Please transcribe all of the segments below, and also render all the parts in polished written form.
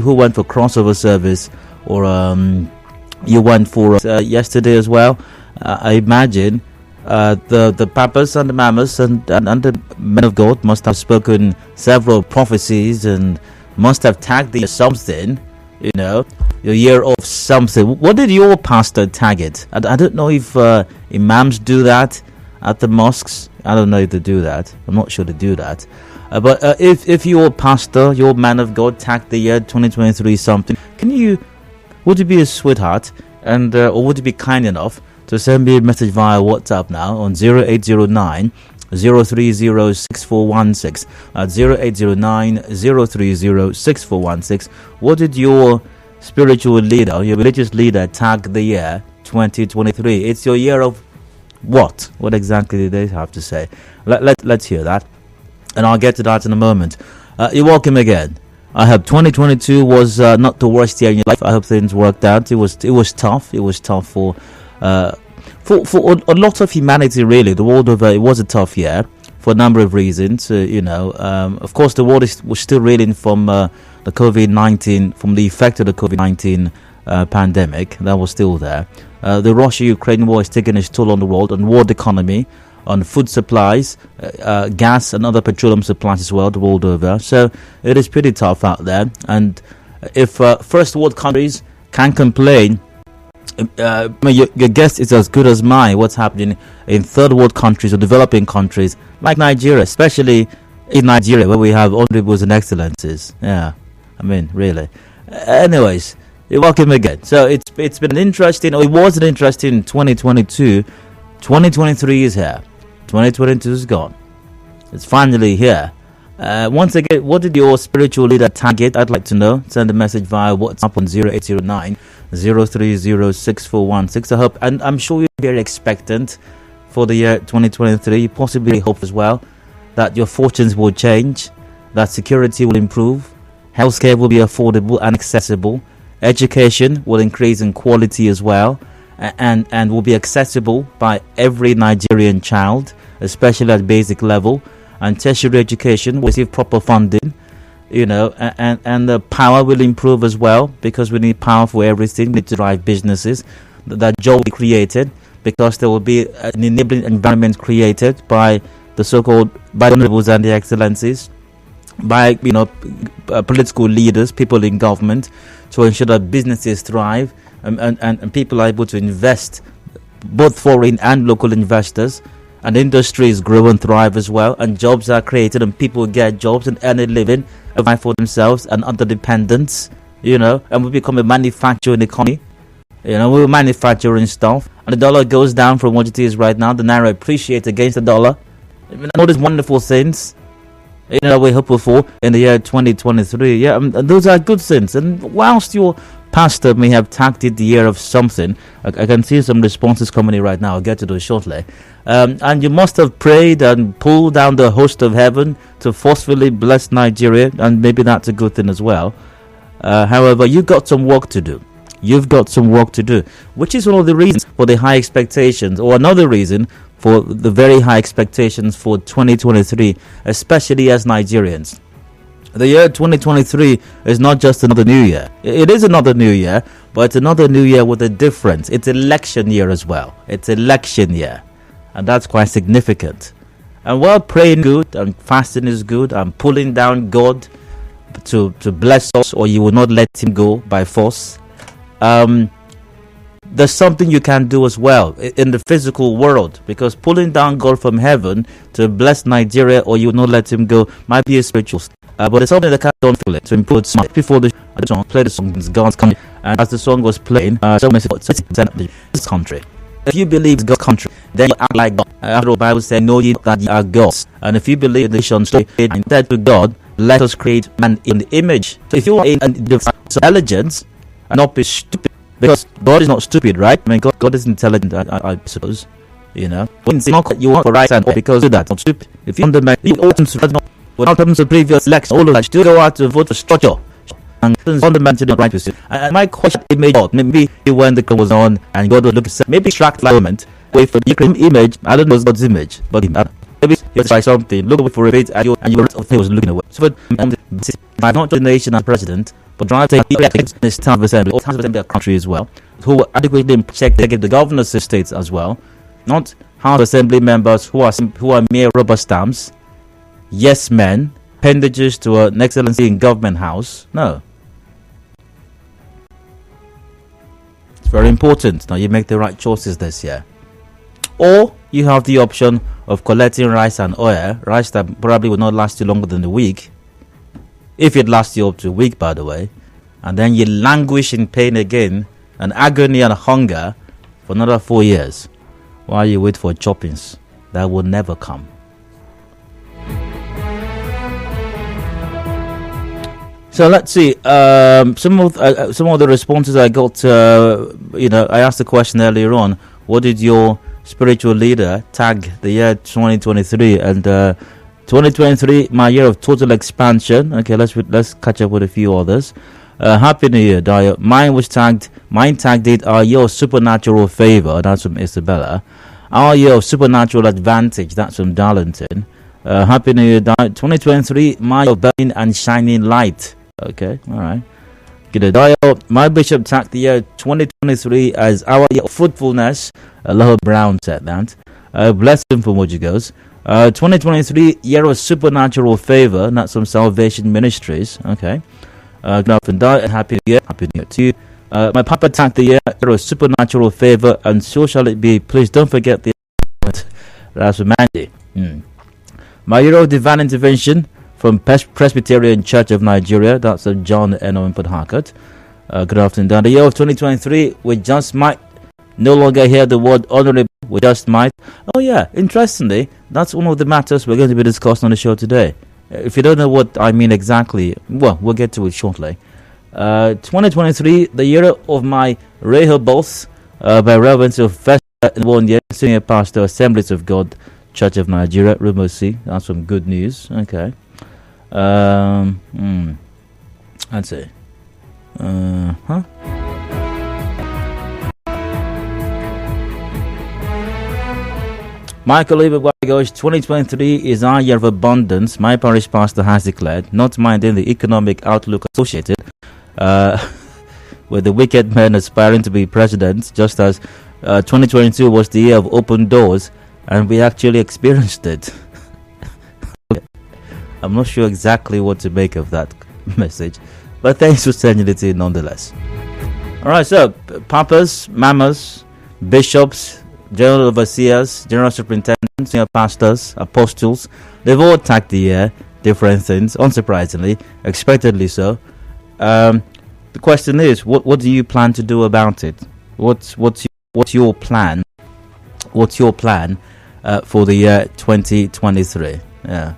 who went for crossover service, or you went for yesterday as well. I imagine the papas and the mamas and the men of God must have spoken several prophecies and must have tagged the something, your year of something. What did your pastor tag it? I don't know if imams do that at the mosques. I don't know if they do that. I'm not sure they do that. But if your pastor, your man of God, tagged the year 2023 something, would you be a sweetheart and or would you be kind enough to send me a message via WhatsApp now on 0809 030 6416 at 0809 030 6416? What did your spiritual leader, your religious leader, tag the year 2023? It's your year of what? What exactly did they have to say? Let's hear that, and I'll get to that in a moment. You're welcome again. I hope 2022 was not the worst year in your life. I hope things worked out. It was tough. It was tough for a lot of humanity, really. The world over, it was a tough year for a number of reasons. Of course, the world was still reeling from the COVID-19, from the effect of the COVID-19 pandemic. That was still there. The Russia-Ukraine war is taking its toll on the world, on world economy, on food supplies, gas and other petroleum supplies as well, the world over. So it is pretty tough out there. And if first world countries can complain, your guess is as good as mine. What's happening in third world countries or developing countries like Nigeria, especially in Nigeria, where we have honorables and excellencies. Yeah, I mean, really. Anyways, you're welcome again. So it was an interesting 2022. 2023 is here. 2022 is gone. It's finally here. Once again, what did your spiritual leader target? I'd like to know. Send a message via WhatsApp on 0809 030 6416. I hope, and I'm sure you're very expectant for the year 2023. You possibly hope as well that your fortunes will change, that security will improve, healthcare will be affordable and accessible, education will increase in quality as well, and will be accessible by every Nigerian child, especially at basic level, and tertiary education will receive proper funding, and the power will improve as well, because we need power for everything. We need to drive businesses, that job will be created, because there will be an enabling environment created by the so-called by the honorables and the excellencies, by political leaders, people in government, to ensure that businesses thrive and people are able to invest, both foreign and local investors, and industries grow and thrive as well, and jobs are created and people get jobs and earn a living, provide for themselves and other dependents, and we become a manufacturing economy. We're manufacturing stuff, and the dollar goes down from what it is right now. The naira appreciates against the dollar. All these wonderful things, we're hopeful for in the year 2023. Yeah, and those are good things. And whilst your pastor may have tagged it the year of something, I can see some responses coming in right now. I'll get to those shortly. And you must have prayed and pulled down the host of heaven to forcefully bless Nigeria, and maybe that's a good thing as well. However, you've got some work to do. You've got some work to do, which is one of the reasons for the high expectations, or another reason for the very high expectations for 2023, especially as Nigerians. The year 2023 is not just another new year. It is another new year, but it's another new year with a difference. It's election year as well. It's election year, and that's quite significant. And while praying good and fasting is good, and pulling down God to bless us, or you will not let him go by force, there's something you can do as well in the physical world, because pulling down God from heaven to bless Nigeria, or you will not let him go, might be a spiritual. But it's something that can don't feel it. So improve it. Before the song, play the song, God's country. And as the song was playing, this country. If you believe it's God's country, then you act like God. After all, the Bible says, know ye that ye are gods. And if you believe the nation and said to God, let us create man in the image. So if you are in intelligence and not be stupid, because God is not stupid, right? I mean, God is intelligent, I suppose. When it's not you want the right and because that's not stupid. If you undermine, you open to what happens to previous election, all of that still go out to vote for structure and fundamental the right position. And my question image, maybe when the call was on and God would look at maybe extract moment with the image, I don't know God's image, but maybe you try something, look for a bit, and your was looking away. So, not just the nation as president, but drive to this town of assembly, or town of assembly a country as well, who will adequately check the governors of states as well, not House Assembly members who are mere rubber stamps, yes men, appendages to an excellency in government house. No. It's very important. Now you make the right choices this year. Or you have the option of collecting rice and oil, rice that probably will not last you longer than a week, if it lasts you up to a week, by the way, and then you languish in pain again, and agony and hunger for another 4 years, while you wait for choppings that will never come. So let's see. Some of the responses I got. I asked the question earlier on. What did your spiritual leader tag the year 2023? And 2023, my year of total expansion. Okay, let's catch up with a few others. Happy New Year, Dio. Mine tagged it our year of supernatural favor. That's from Isabella. Our year of supernatural advantage. That's from Darlington. Happy New Year, Dio. 2023, my year of burning and shining light. Okay, all right. Good day. My bishop tagged the year 2023 as our year of fruitfulness. Aloha Brown said that. Bless him for what you goes. 2023 year of supernatural favor, not some Salvation Ministries. Okay. Good afternoon, and happy New Year. Happy New Year to you. My papa tagged the year of supernatural favor, and so shall it be. Please don't forget the. That's from Mandy. My year of divine intervention from Presbyterian Church of Nigeria. That's John Eno in Port Harcourt. Good afternoon. The year of 2023, we just might no longer hear the word honorable. We just might. Oh yeah, interestingly, that's one of the matters we're going to be discussing on the show today. If you don't know what I mean exactly, well, we'll get to it shortly. 2023, the year of my Rehoboth, by Reverend of First 1 year, Senior Pastor, Assemblies of God, Church of Nigeria, Rumosi. That's some good news. Okay. I'd say. Michael Lieber goes, 2023 is our year of abundance. My parish pastor has declared, not minding the economic outlook associated with the wicked men aspiring to be president, just as 2022 was the year of open doors, and we actually experienced it. I'm not sure exactly what to make of that message, but thanks for sending it in nonetheless. Alright, so papas, mamas, bishops, general overseers, general superintendents, senior pastors, apostles, they've all tagged the year different things, unsurprisingly, expectedly so. The question is, what do you plan to do about it? What's your plan? What's your plan for the year 2023? Yeah.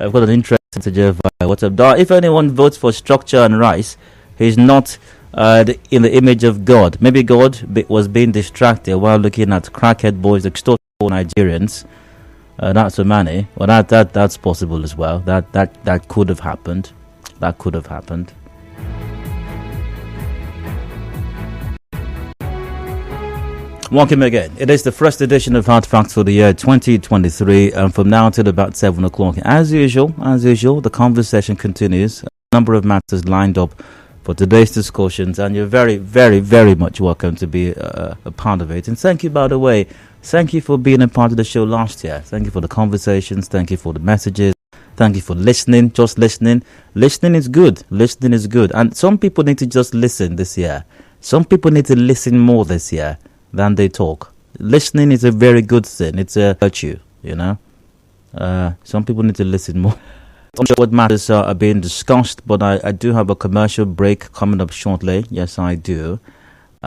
I've got an interesting message of WhatsApp. If anyone votes for structure and rice, he's not in the image of God. Maybe God was being distracted while looking at crackhead boys extorting Nigerians. That's a money. Well, that's possible as well. That could have happened. That could have happened. Welcome again. It is the first edition of Hard Facts for the year 2023, and from now until about 7 o'clock. As usual, the conversation continues. A number of matters lined up for today's discussions, and you're very, very, very much welcome to be a part of it. And thank you, by the way. Thank you for being a part of the show last year. Thank you for the conversations. Thank you for the messages. Thank you for listening. Just listening. Listening is good. Listening is good. And some people need to just listen this year. Some people need to listen more this year than they talk. Listening is a very good thing. It's a virtue, you know. Some people need to listen more. I'm sure what matters are being discussed, but I do have a commercial break coming up shortly. Yes, I do.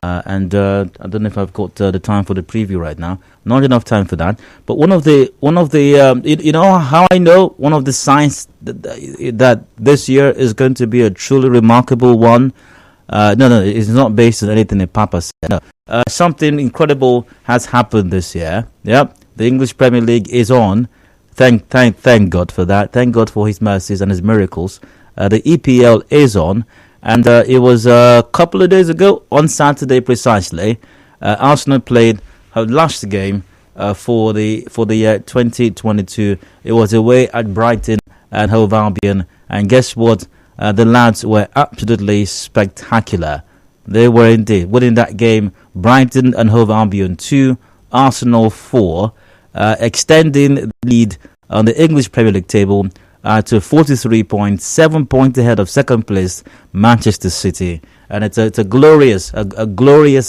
And I don't know if I've got the time for the preview right now. Not enough time for that. But one of the you know how I know one of the signs that this year is going to be a truly remarkable one. No, it's not based on anything that Papa said. No. Something incredible has happened this year. Yep, the English Premier League is on. Thank God for that. Thank God for His mercies and His miracles. The EPL is on, and it was a couple of days ago, on Saturday precisely, Arsenal played her last game for the year 2022. It was away at Brighton and Hove Albion, and guess what? The lads were absolutely spectacular. They were indeed winning that game. Brighton and Hove Albion 2, Arsenal 4, extending the lead on the English Premier League table to 43 points, 7 points ahead of second place Manchester City. And it's a glorious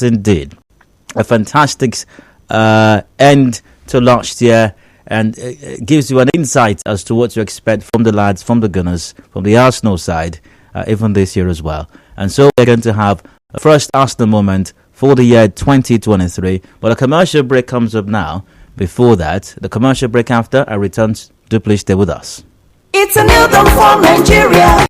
indeed, a fantastic end to last year, and it gives you an insight as to what to expect from the lads, from the Gunners, from the Arsenal side, even this year as well. And so we're going to have a first Arsenal moment for the year 2023. But a commercial break comes up now. Before that, the commercial break after, I return. Do please stay with us. It's a new dawn for Nigeria.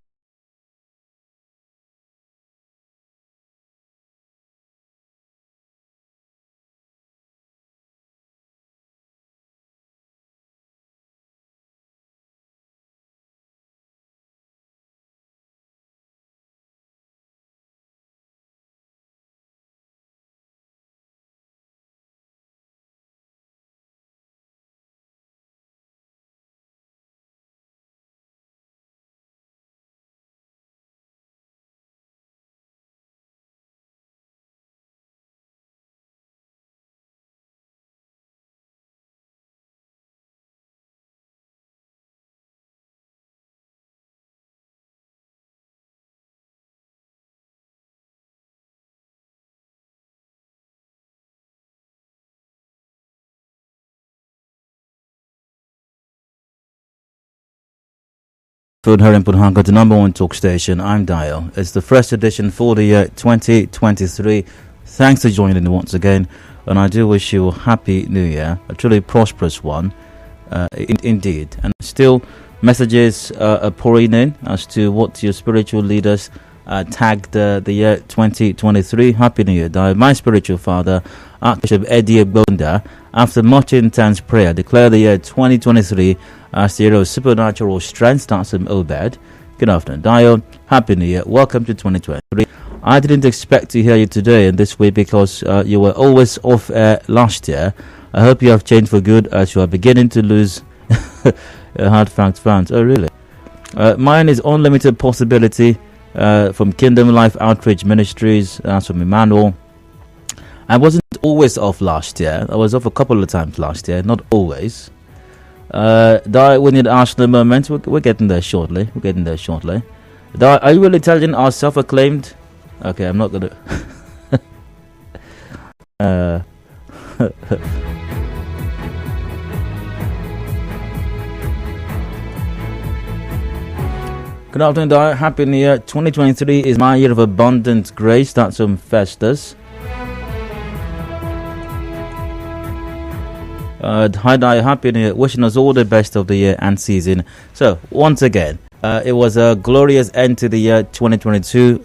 Food Heron Puthanka, the number one talk station. I'm Dial. It's the first edition for the year 2023. Thanks for joining in once again, and I do wish you a happy new year, a truly prosperous one, indeed. And still, messages are pouring in as to what your spiritual leaders tagged the year 2023. Happy New Year, Dial. My spiritual father, Archbishop Eddie Bonda, after much intense prayer, declared the year 2023 as the year of supernatural strength. That's from Obed. Good afternoon, Dio. Happy New Year. Welcome to 2023. I didn't expect to hear you today and this week because you were always off air last year. I hope you have changed for good as you are beginning to lose hard fact fans. Oh, really? Mine is Unlimited Possibility from Kingdom Life Outreach Ministries. That's from Emmanuel. I wasn't always off last year. I was off a couple of times last year, not always. We need Arsenal moment. We're getting there shortly. Are you really telling our self-acclaimed? Okay, I'm not gonna. Good afternoon, Di. Happy New Year. 2023 is my year of abundant grace. That's from Festus. Hi, Di. Happy New Year. Wishing us all the best of the year and season. So, once again, it was a glorious end to the year 2022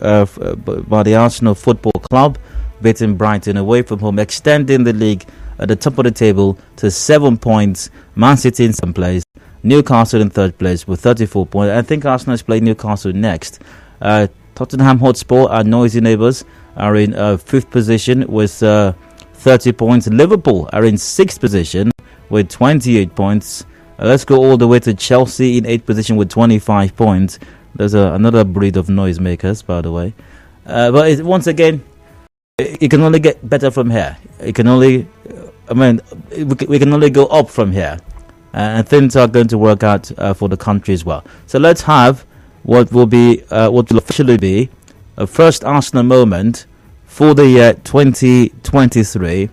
by the Arsenal Football Club, beating Brighton away from home, extending the league at the top of the table to 7 points. Man City in second place, Newcastle in third place with 34 points. I think Arsenal is playing Newcastle next. Tottenham Hotspur, our noisy neighbours, are in fifth position with 30 points. Liverpool are in sixth position with 28 points. Let's go all the way to Chelsea in eighth position with 25 points. There's another breed of noisemakers, by the way. But once again, it can only get better from here. We can only go up from here. And things are going to work out for the country as well. So let's have what will officially be a first Arsenal moment for the year 2023.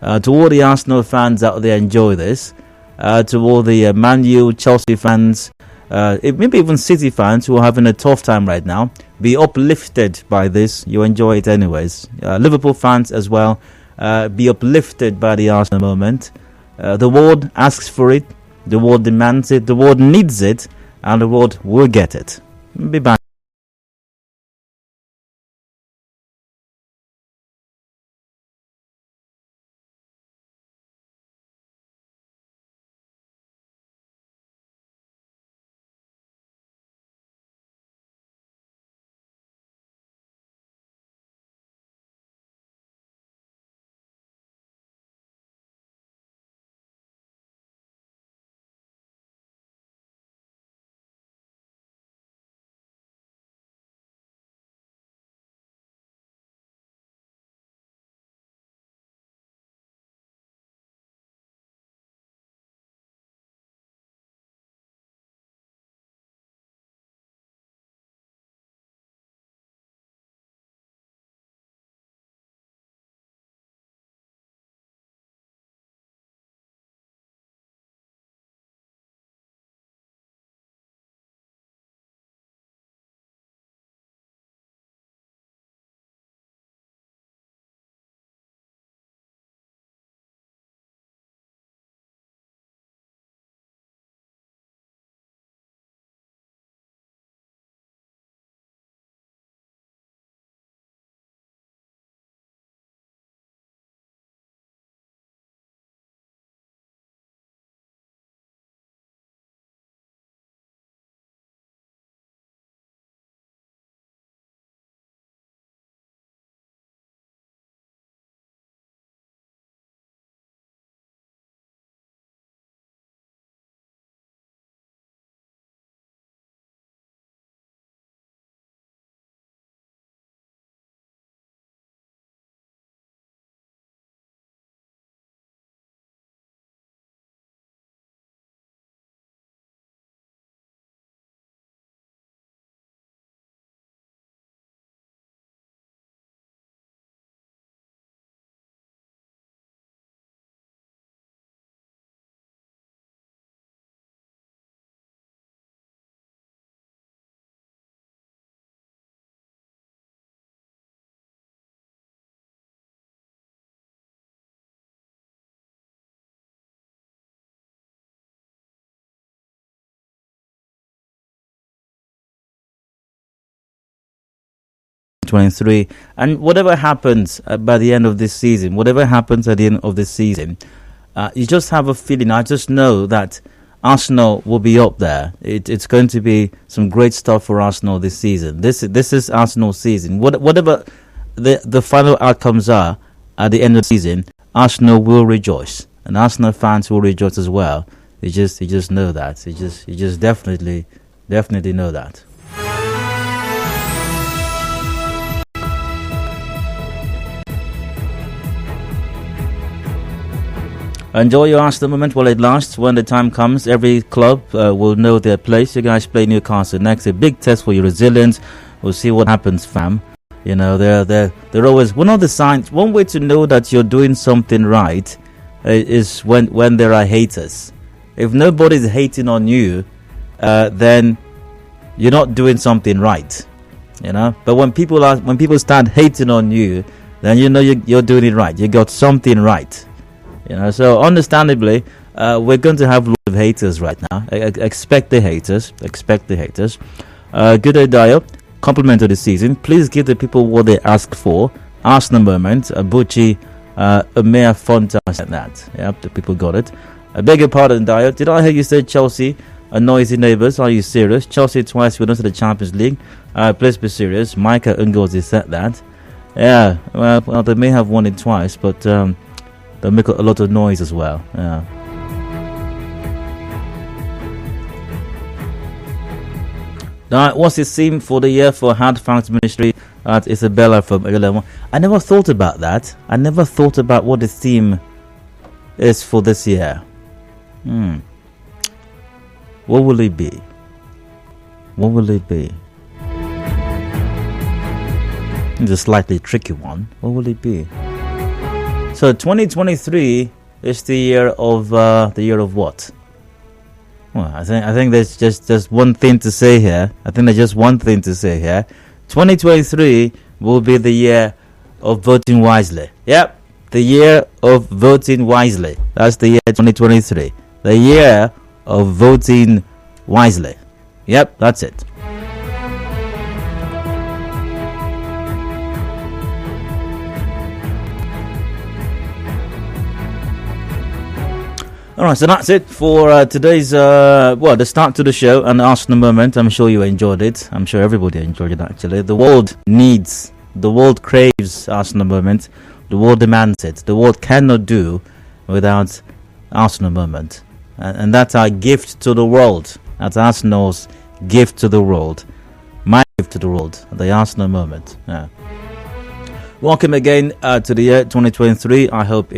To all the Arsenal fans out there, enjoy this. To all the Man U, Chelsea fans, maybe even City fans who are having a tough time right now, be uplifted by this. You enjoy it anyways. Liverpool fans as well, be uplifted by the Arsenal moment. The world asks for it, the world demands it, the world needs it, and the world will get it. Be back. 2023. And whatever happens by the end of this season, whatever happens at the end of this season, you just have a feeling. I just know that Arsenal will be up there. It's going to be some great stuff for Arsenal this season. This is Arsenal's season. Whatever the final outcomes are at the end of the season, Arsenal will rejoice, and Arsenal fans will rejoice as well. You just know that. You just definitely know that. Enjoy your Arsenal moment while it lasts. When the time comes, every club will know their place. You guys play Newcastle next. A big test for your resilience. We'll see what happens, fam. You know, they're always one of the signs. One way to know that you're doing something right is when there are haters. If nobody's hating on you, then you're not doing something right. You know. But when people start hating on you, then you know you're doing it right. You got something right. You know, so understandably, we're going to have a lot of haters right now. Expect the haters. Good day, Dio. Compliment of the season. Please give the people what they ask for. Arsenal moment. Abuchi, Amir Fonta said that. Yep, the people got it. I beg your pardon, Dio. Did I hear you say Chelsea are noisy neighbours? Are you serious? Chelsea twice went into the Champions League. Please be serious. Micah Ngozi said that. Yeah, well, they may have won it twice, but they'll make a lot of noise as well. Yeah. Now, what's the theme for the year for Hard Facts Ministry at Isabella from Ireland? I never thought about that. I never thought about what the theme is for this year. What will it be? What will it be? It's a slightly tricky one. What will it be? So 2023 is the year of what? Well, I think there's just one thing to say here. 2023 will be the year of voting wisely. Yep, the year of voting wisely. That's the year 2023. The year of voting wisely. Yep, that's it. Alright, so that's it for today's, the start to the show and Arsenal moment. I'm sure you enjoyed it. I'm sure everybody enjoyed it, actually. The world craves Arsenal moment. The world demands it. The world cannot do without Arsenal moment. And that's our gift to the world. That's Arsenal's gift to the world. My gift to the world. The Arsenal moment. Yeah. Welcome again to the year 2023. I hope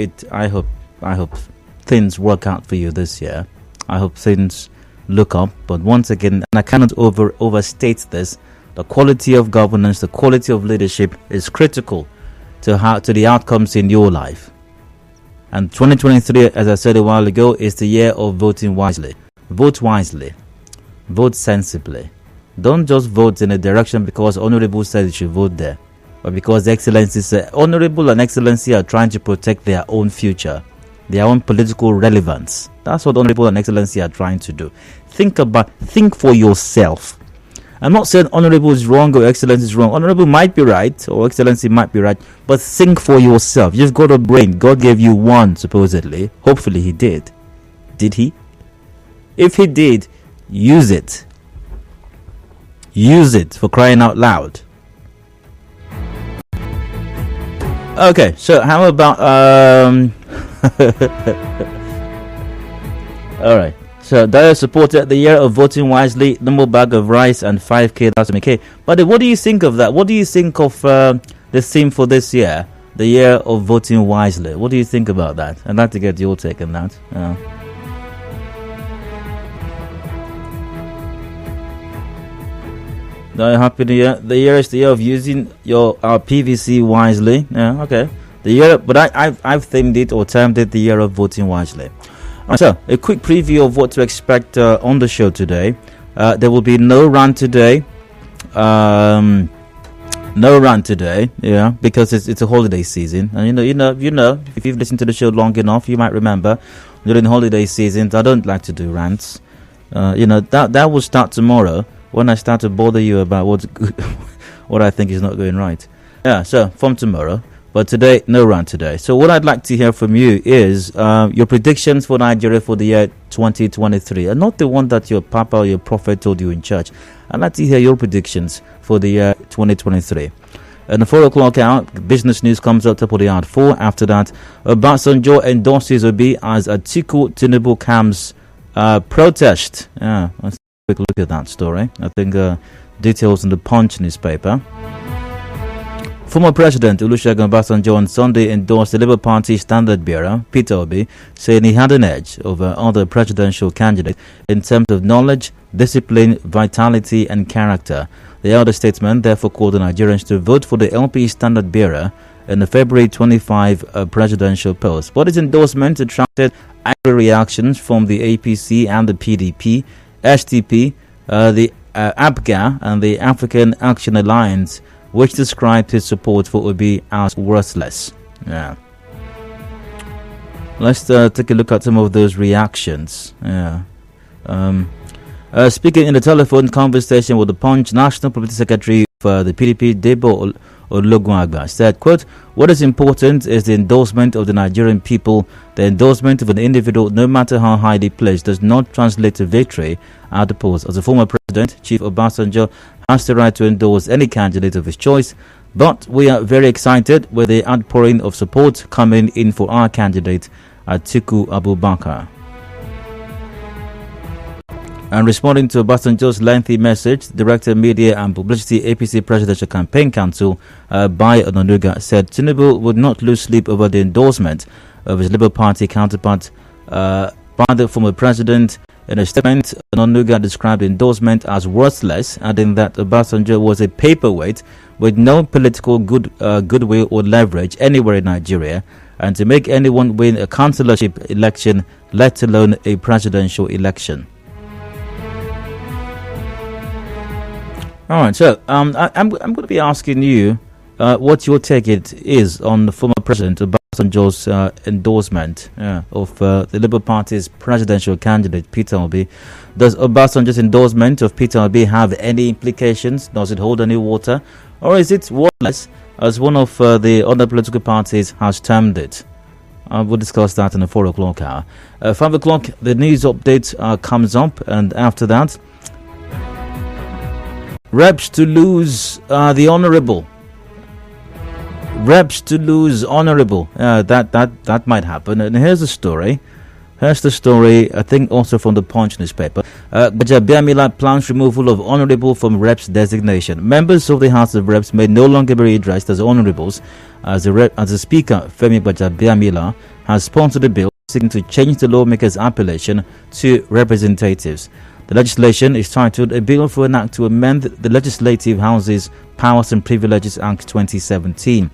things work out for you this year. I hope things look up. But once again, and I cannot overstate this, the quality of governance, the quality of leadership is critical to the outcomes in your life. And 2023, as I said a while ago, is the year of voting wisely. Vote wisely. Vote sensibly. Don't just vote in a direction because Honorable said you should vote there, but because the Excellencies, Honorable and Excellency are trying to protect their own future, their own political relevance. That's what Honorable and Excellency are trying to do. Think for yourself. I'm not saying Honorable is wrong or Excellency is wrong. Honorable might be right or Excellency might be right, but think for yourself. You've got a brain. God gave you one, supposedly. Hopefully he did. Did he? If he did, use it. Use it, for crying out loud. Okay, so how about Alright, so Dyer supported the year of voting wisely, number bag of rice and 5k, that's okay. But what do you think of that? What do you think of the theme for this year, the year of voting wisely? What do you think about that? I'd like to get your take on that. Are you happy the year? The year is the year of using our PVC wisely. Yeah, okay. The year, but I've themed it or termed it the year of voting wisely. So, a quick preview of what to expect on the show today. There will be no rant today. No rant today. Yeah, because it's a holiday season, and you know, if you've listened to the show long enough, you might remember during holiday seasons, I don't like to do rants. That will start tomorrow when I start to bother you about what I think is not going right. Yeah, so from tomorrow. But today, no run today. So what I'd like to hear from you is your predictions for Nigeria for the year 2023. And not the one that your papa or your prophet told you in church. I'd like to hear your predictions for the year 2023. And the 4 o'clock hour, business news comes up top of the hour at 4. After that, Obasanjo endorses Obi as Atiku Tinubu camps protest. Yeah, let's take a quick look at that story. I think details in the Punch newspaper. Former President Olusegun Obasanjo on Sunday endorsed the Labour Party standard bearer, Peter Obi, saying he had an edge over other presidential candidates in terms of knowledge, discipline, vitality and character. The elder statesman therefore called on Nigerians to vote for the LP standard bearer in the February 25 presidential post. But his endorsement attracted angry reactions from the APC and the PDP, SDP, the APGA and the African Action Alliance, which described his support for Obi as worthless. Yeah. Let's take a look at some of those reactions. Yeah. Speaking in a telephone conversation with the Punch, National Publicity Secretary for the PDP, Debo Ologunagba, said, quote, "What is important is the endorsement of the Nigerian people. The endorsement of an individual, no matter how highly placed, does not translate to victory at the polls. As a former president, Chief Obasanjo has the right to endorse any candidate of his choice, but we are very excited with the outpouring of support coming in for our candidate, Atiku Abubakar." And responding to Obasanjo's lengthy message, Director of Media and Publicity APC Presidential Campaign Council, Bayo Onanuga, said Tinubu would not lose sleep over the endorsement of his Labour Party counterpart by the former president. In a statement, Onanuga described the endorsement as worthless, adding that Obasanjo was a paperweight with no political goodwill or leverage anywhere in Nigeria, and to make anyone win a councillorship election, let alone a presidential election. All right, so I'm going to be asking you what your take is on the former president Obasanjo's endorsement of the Labour Party's presidential candidate Peter Obi. Does Obasanjo's endorsement of Peter Obi have any implications? Does it hold any water, or is it worthless, as one of the other political parties has termed it? We'll discuss that in the 4 o'clock hour. 5 o'clock, the news update comes up, and after that, Reps to lose the honourable. Reps to lose honourable. That might happen. And here's the story. Here's the story, I think also from the Punch newspaper. Gbajabiamila plans removal of honourable from Reps designation. Members of the House of Reps may no longer be addressed as honourables, as the Speaker, Femi Gbajabiamila, has sponsored a bill seeking to change the lawmakers' appellation to representatives. The legislation is titled A Bill for an Act to Amend the Legislative House's Powers and Privileges Act 2017.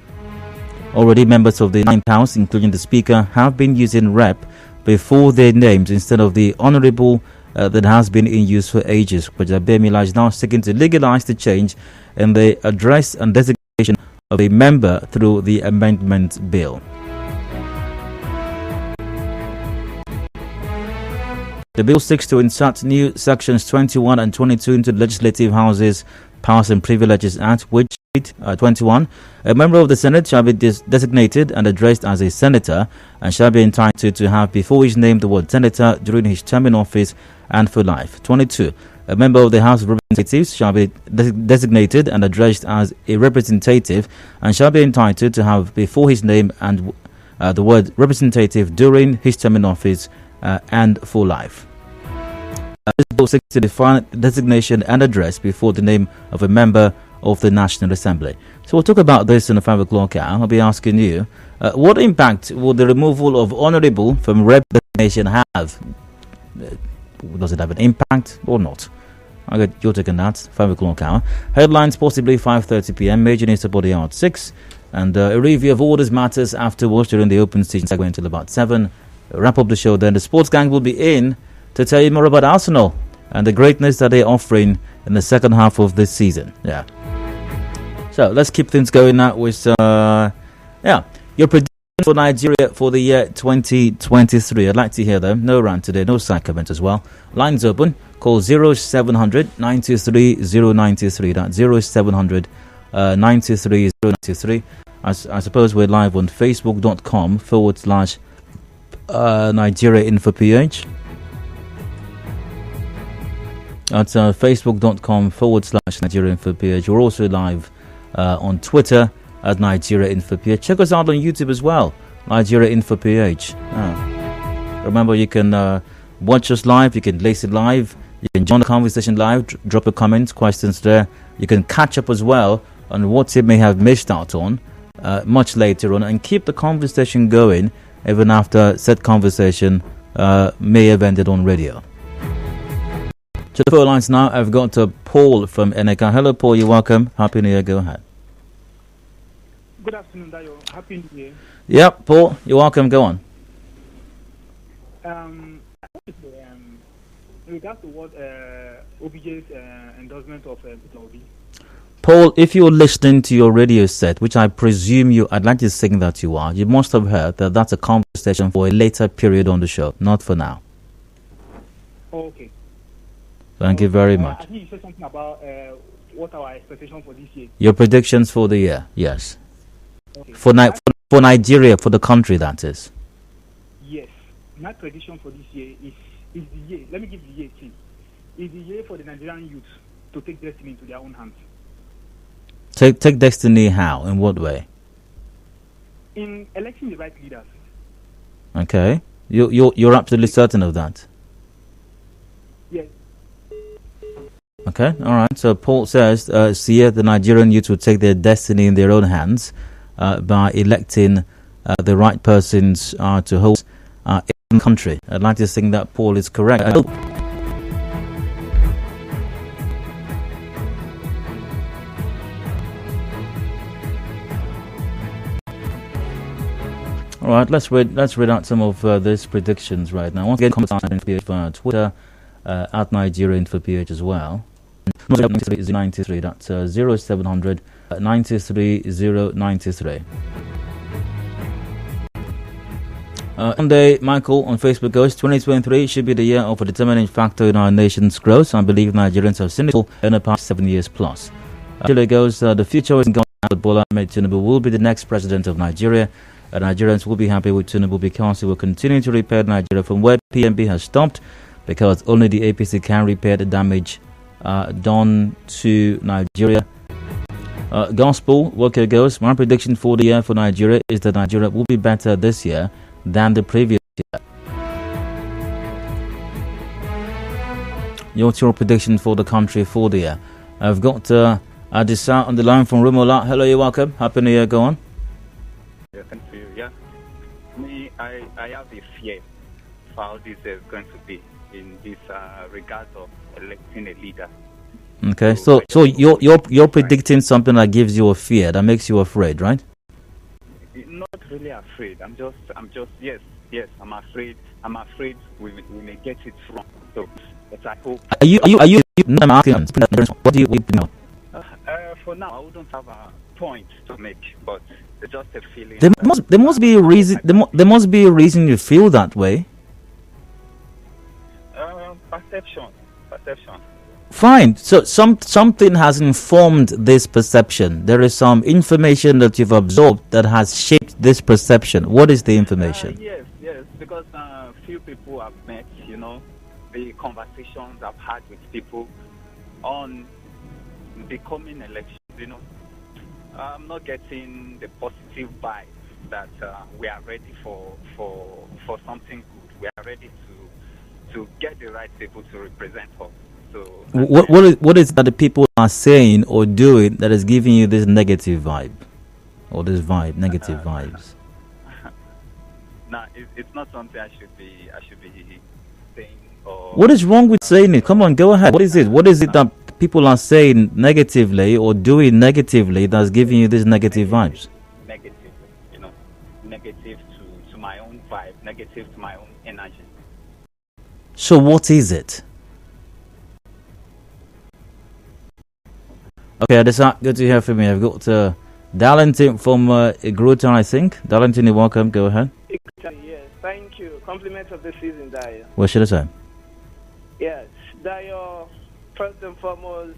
Already members of the Ninth House, including the Speaker, have been using Rep before their names instead of the Honourable that has been in use for ages. Gbajabiamila is now seeking to legalise the change in the address and designation of a member through the amendment bill. The bill seeks to insert new sections 21 and 22 into the Legislative House's Powers and Privileges Act, which 21. A member of the Senate shall be designated and addressed as a senator and shall be entitled to have before his name the word senator during his term in office and for life. 22. A member of the House of Representatives shall be designated and addressed as a representative and shall be entitled to have before his name and the word representative during his term in office and for life. This bill seeks to define designation and address before the name of a member of the National Assembly. So we'll talk about this in the 5 o'clock hour. I'll be asking you, what impact will the removal of honourable from Rep designation have? Does it have an impact or not? I'll get your take on that, 5 o'clock hour. Headlines possibly 5:30 p.m. Major news about the hour at 6. And a review of all these matters afterwards during the open season segment until about 7. Wrap up the show then. The sports gang will be in to tell you more about Arsenal and the greatness that they're offering in the second half of this season. Yeah. So let's keep things going now with your prediction for Nigeria for the year 2023. I'd like to hear them. No rant today, no side comment as well. Lines open. Call 0700 923 093. That's 0700 93093. I suppose we're live on facebook.com/Nigeria Info PH. That's facebook.com/Nigeria Info PH. We're also live on Twitter at Nigeria Info PH. Check us out on YouTube as well, Nigeria Info PH. Remember, you can watch us live, you can listen live, you can join the conversation live, drop a comment, questions there. You can catch up as well on what you may have missed out on much later on, and keep the conversation going even after said conversation may have ended on radio. To the phone lines now, I've got Paul from Eneka. Hello, Paul, you're welcome. Happy New Year, go ahead. Good afternoon, Dayo. Happy New Year. Yep, Paul, you're welcome, go on. In regards to what OBJ's endorsement of Peter Obi. Paul, if you're listening to your radio set, which I presume I'd like to think that you are, you must have heard that that's a conversation for a later period on the show, not for now. Oh, okay. Thank you very much. I think you said something about what our expectation for this year. Your predictions for the year, yes. Okay. For Nigeria, for the country, that is. Yes. My prediction for this year is the year. Let me give the year too. Is the year for the Nigerian youth to take destiny into their own hands. Take destiny how? In what way? In electing the right leaders. Okay. You're absolutely certain of that? Yes. Okay, all right. So Paul says, see, the Nigerian youth will take their destiny in their own hands by electing the right persons to hold in the country. I'd like to think that Paul is correct. All right, let's read out some of these predictions right now. Once again, comment on via Twitter at Nigeria Info PH as well. 93, that's 0700 93093. Monday, Michael on Facebook goes, 2023 should be the year of a determining factor in our nation's growth. I believe Nigerians have seen it in the past 7 years plus. Chile goes, the future is going to Bola Ahmed Tinubu will be the next president of Nigeria. Nigerians will be happy with Tinubu because he will continue to repair Nigeria from where PMB has stopped, because only the APC can repair the damage done to Nigeria. Gospel worker goes, my prediction for the year for Nigeria is that Nigeria will be better this year than the previous year. What's your prediction for the country for the year? I've got Adisa on the line from Rumola. Hello, you're welcome. Happy New Year, go on. Yeah, thank you. Yeah, me, I have a fear for how this is going to be in this regard of electing a leader. Okay, so you're predicting something that gives you a fear, that makes you afraid, right? Not really afraid. I'm just yes, I'm afraid. I'm afraid we may get it wrong. So, but I hope. Are you? No, I'm asking. What do you know? For now, I wouldn't have a point to make, but it's just a feeling. There must be a reason. There must be a reason you feel that way. Perception. Fine. So something has informed this perception. There is some information that you've absorbed that has shaped this perception. What is the information? Yes. Because few people I've met, the conversations I've had with people on the coming elections, I'm not getting the positive vibe that we are ready for something good. We are ready to get the right people to represent us. So what is that the people are saying or doing that is giving you this negative vibe, or this negative vibes? No, it's not something I should be saying. Or what is wrong with saying it? Come on, go ahead. What is it? What is it that people are saying negatively or doing negatively that's giving you these negative vibes? Negative to my own vibe, negative to my own energy. So what is it? Okay, Adisa, good to hear from you. I've got Darlington from Igruta, I think. Darlington, you're welcome. Go ahead. Yes, thank you. Compliments of the season, Dayo. What should I say? Yes, Dayo, first and foremost,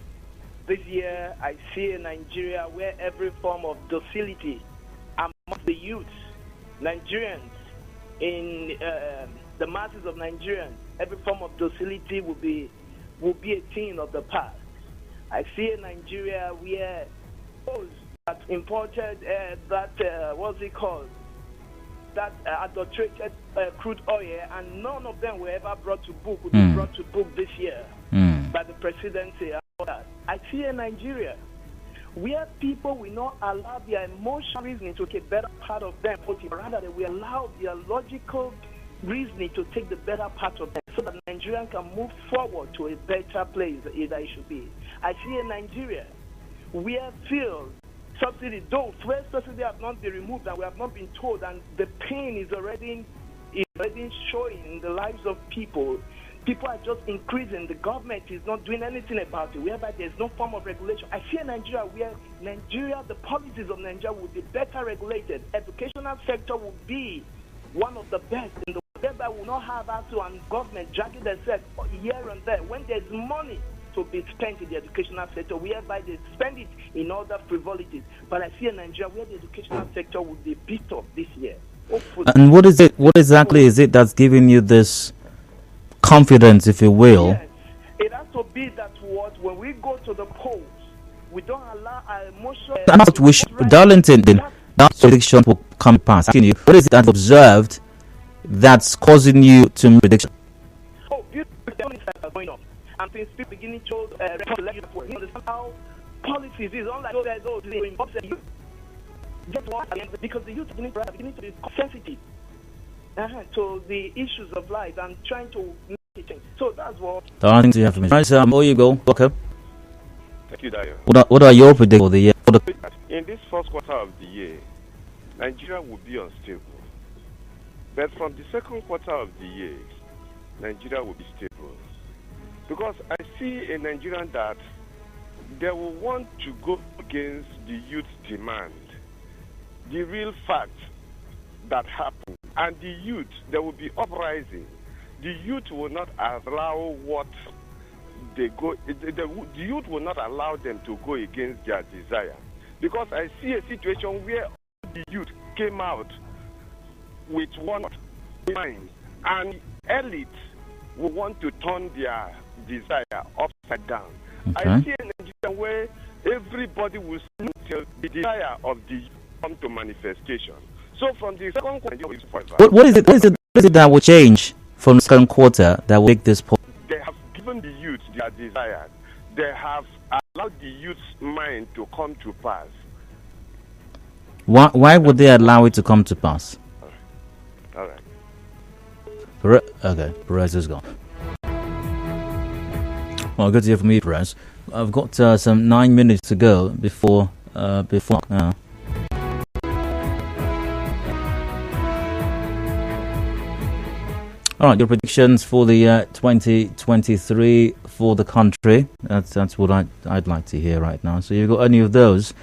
this year I see a Nigeria where every form of docility among the youth, Nigerians, in the masses of Nigerians, every form of docility will be a thing of the past. I see a Nigeria where those that imported what's it called? That adulterated crude oil, and none of them were ever brought to book, will be brought to book this year by the presidency. I see a Nigeria where people will not allow their emotional reasoning to take better part of them, but rather they will allow their logical reasoning to take the better part of them, so that Nigeria can move forward to a better place that it should be. I see a Nigeria where fuel subsidy, though fuel subsidy have not been removed and we have not been told, and the pain is already showing in the lives of people. People are just increasing. The government is not doing anything about it, whereby there's no form of regulation. I see a Nigeria where the policies of Nigeria will be better regulated. Educational sector will be one of the best in the world, whereby we will not have ASU and government dragging themselves here and there when there's money to be spent in the educational sector, whereby they spend it in other frivolities. But I see a Nigeria where the educational sector will be beat up this year. Hopefully. And what is it? What exactly is it that's giving you this confidence, if you will? Yes, it has to be that when we go to the polls, we don't allow our emotional. I'm not wishing, Darlington, that prediction will come to pass. What is it that observed that's causing you to make prediction? Oh, beautiful things are going on. And things people beginning to you understand how policies is unlike those guys to involve the youth. Because the youth are beginning to be sensitive to the issues of life and trying to make it change. So that's what. I think you have to mention. Right, there you go. Welcome. Thank you, Dayo. What are your predictions for the year? In this first quarter of the year, Nigeria will be unstable. But from the second quarter of the year, Nigeria will be stable. Because I see a Nigerian that they will want to go against the youth demand, the real fact that happened. And the youth, there will be uprising. The youth will not allow what they go, the youth will not allow them to go against their desire. Because I see a situation where the youth came out with one mind, and elites will want to turn their desire upside down. Okay. I see a Nigeria where everybody will see till the desire of the youth come to manifestation. So from the second quarter, what is it that will change from the second quarter that will make this point? They have given the youth their desire. They have allowed the youth's mind to come to pass. Why would they allow it to come to pass? All right. Okay, Perez is gone. Well, good to hear from you, Perez. I've got some 9 minutes to go before. All right, your predictions for the 2023 for the country. That's what I'd like to hear right now. So you've got any of those?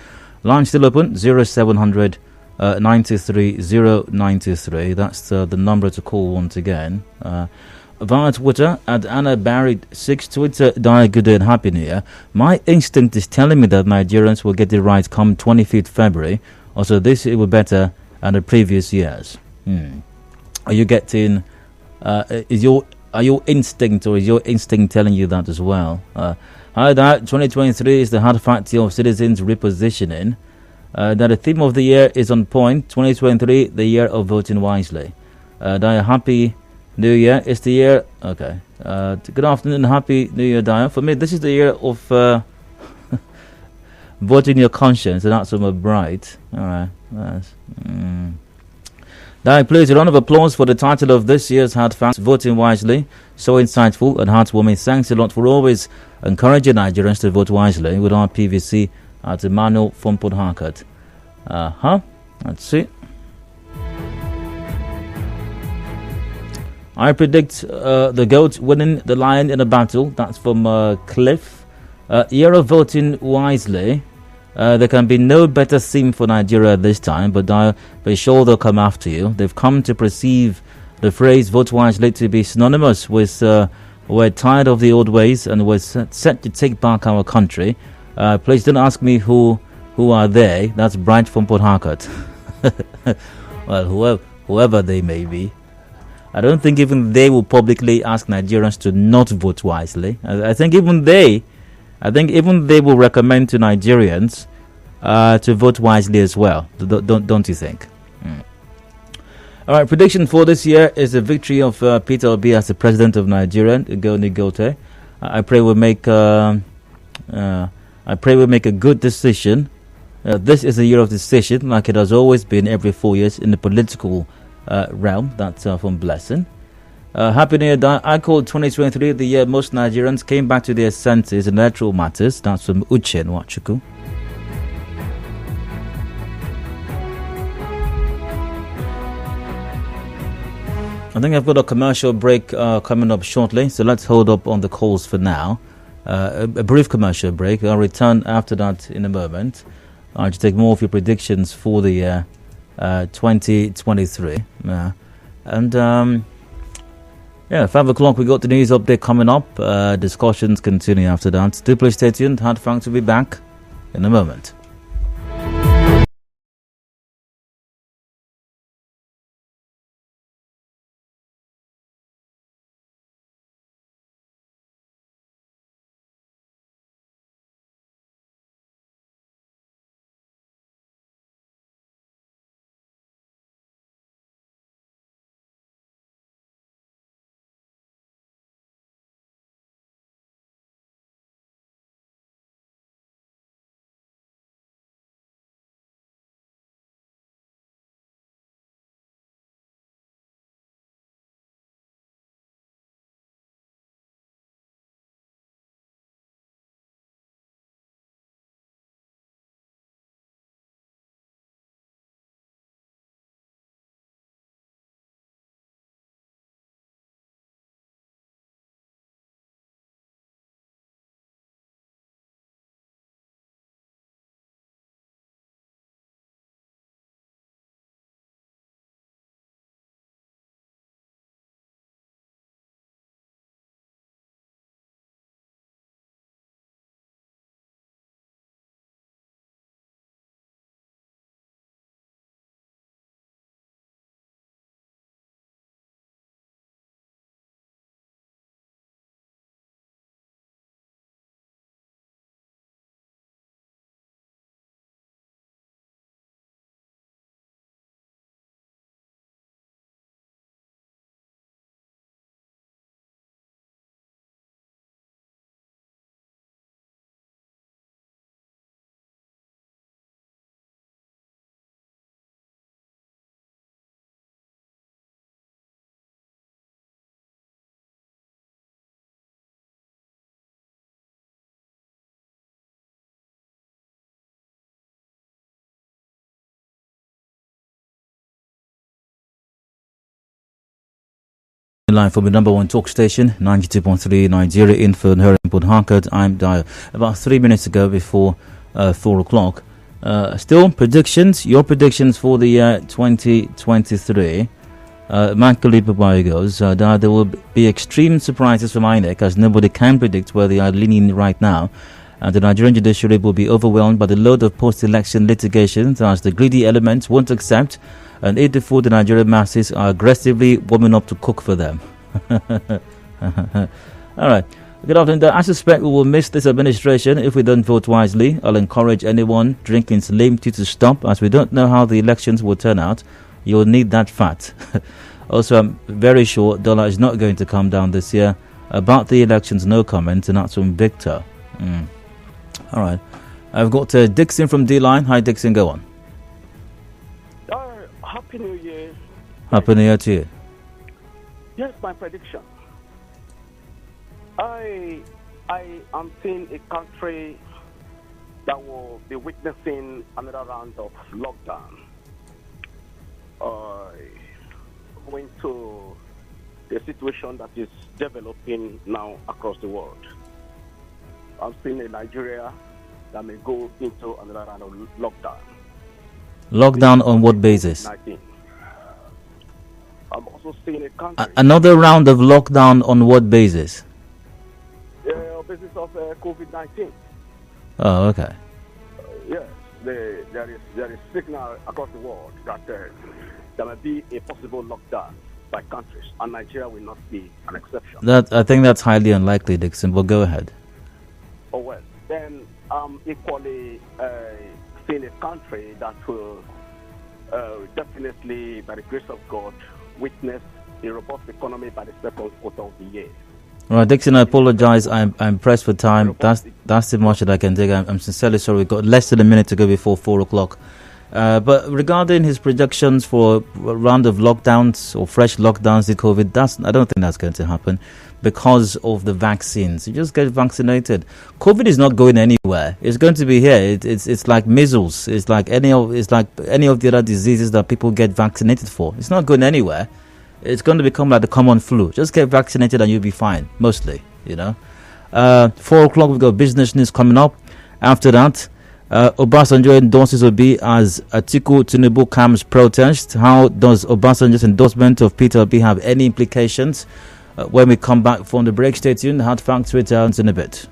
Line still open, 0700 93 093. That's the number to call once again. Via Twitter at Anna Barry 6. Twitter, Dia, good day and happy new year. My instinct is telling me that Nigerians will get it right come 25th February. Also, this year will be better than the previous years. Are you getting? Are your instinct telling you that as well? Hi, that 2023 is the hard factor of citizens repositioning. That the theme of the year is on point. 2023, the year of voting wisely. Dia, happy New Year. It's the year. Okay. Good afternoon, happy New Year, Dia. For me, this is the year of voting your conscience and not so bright. All right. Now, please, a round of applause for the title of this year's Hard Facts, Voting Wisely. So insightful and heartwarming. Thanks a lot for always encouraging Nigerians to vote wisely with our PVC at Emmanuel from Port Harcourt. Let's see. I predict the goat winning the lion in a battle. That's from Cliff. Year of voting wisely. There can be no better theme for Nigeria this time, but be sure they'll come after you. They've come to perceive the phrase vote wisely to be synonymous with we're tired of the old ways and we're set to take back our country. Please don't ask me who are they. That's Branch from Port Harcourt. Well, whoever they may be. I don't think even they will publicly ask Nigerians to not vote wisely. I think even they will recommend to Nigerians to vote wisely as well. Don't you think? All right, prediction for this year is the victory of Peter Obi as the president of Nigeria, Igoni Gote. I pray we make a good decision. This is a year of decision, like it has always been every 4 years in the political realm. That's from Blessing. Happy New Year. I call 2023 the year most Nigerians came back to their senses in electoral matters. That's from Uche Nwachuku. I think I've got a commercial break coming up shortly, so let's hold up on the calls for now. A brief commercial break. I'll return after that in a moment. I'll just take more of your predictions for the year 2023. 5 o'clock we got the news update coming up. Discussions continue after that. Do please stay tuned. Hard Frank to be back in a moment. Line from the number one talk station, 92.3 Nigeria Info and her in Port Harcourt. I'm Dio. About 3 minutes ago before 4 o'clock. Still predictions, your predictions for the year 2023. Michael Ipabai goes, there will be extreme surprises from INEC as nobody can predict where they are leaning right now. And the Nigerian judiciary will be overwhelmed by the load of post-election litigations as the greedy elements won't accept and eat the food the Nigerian masses are aggressively warming up to cook for them. All right. Good afternoon. I suspect we will miss this administration if we don't vote wisely. I'll encourage anyone drinking slim tea to stop as we don't know how the elections will turn out. You'll need that fat. Also, I'm very sure dollar is not going to come down this year. About the elections, no comment, and that's from Victor. All right. I've got Dixon from D-Line. Hi, Dixon. Go on. Happy New Year. Happy New Year to you. Yes, my prediction. I am seeing a country that will be witnessing another round of lockdown. Going to the situation that is developing now across the world. I'm seeing a Nigeria that may go into another round of lockdown. Lockdown on what basis? I'm also seeing a country. Another round of lockdown on what basis? Basis of COVID-19. Oh, okay. Yes, there is signal across the world that there may be a possible lockdown by countries, and Nigeria will not be an exception. I think that's highly unlikely, Dixon. But go ahead. Oh well, then equally seeing a country that will definitely, by the grace of God, witness a robust economy by the second quarter of the year. All right, Dixon, I apologize. I'm pressed for time. That's the much that I can take. I'm sincerely sorry. We've got less than a minute to go before 4 o'clock. But regarding his projections for a round of lockdowns or fresh lockdowns in COVID, I don't think that's going to happen because of the vaccines. You just get vaccinated. COVID is not going anywhere. It's going to be here. It's like measles. It's like any of the other diseases that people get vaccinated for. It's not going anywhere. It's going to become like the common flu. Just get vaccinated and you'll be fine, mostly, 4 o'clock, we've got business news coming up. After that, Obasanjo endorses Obi as Atiku Tinubu calms protest. How does Obasanjo's endorsement of Peter Obi have any implications? When we come back from the break, stay tuned. Hard Facts returns in a bit.